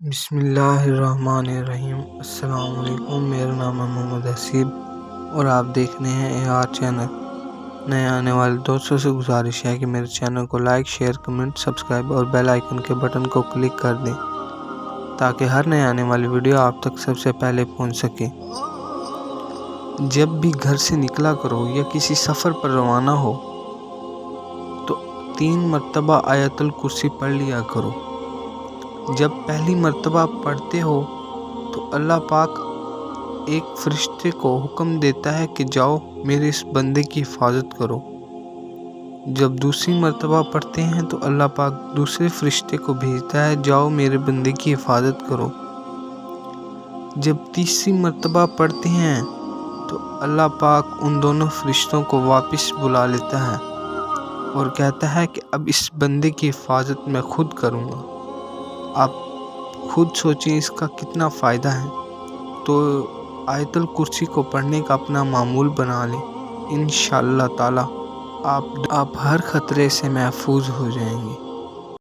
بسم اللہ الرحمن الرحیم۔ السلام علیکم، میرا نام ہے محمد حسیب اور آپ دیکھ رہے ہیں AR چینل۔ نئے آنے والے دوستوں سے گزارش ہے کہ میرے چینل کو لائک، شیئر، کمنٹ، سبسکرائب اور بیل آئیکن کے بٹن کو کلک کر دیں تاکہ ہر نئے آنے والی ویڈیو آپ تک سب سے پہلے پہنچ سکے۔ جب بھی گھر سے نکلا کرو یا کسی سفر پر روانہ ہو تو 3 مرتبہ آیت الکرسی پڑھ لیا کرو۔ جب پہلی مرتبہ پڑھتے ہو تو اللہ پاک ایک فرشتے کو حکم دیتا ہے کہ جاؤ میرے اس بندے کی حفاظت کرو۔ جب دوسری مرتبہ پڑھتے ہیں تو اللہ پاک دوسرے فرشتے کو بھیجتا ہے جاؤ میرے بندے کی حفاظت کرو۔ جب تیسری مرتبہ پڑھتے ہیں تو اللہ پاک ان دونوں فرشتوں کو واپس بلا لیتا ہے اور کہتا ہے کہ اب اس بندے کی حفاظت میں خود کروں گا۔ آپ خود سوچیں اس کا کتنا فائدہ ہے، تو آیت الکرسی کو پڑھنے کا اپنا معمول بنا لیں۔ انشاءاللہ تعالی آپ ہر خطرے سے محفوظ ہو جائیں گے۔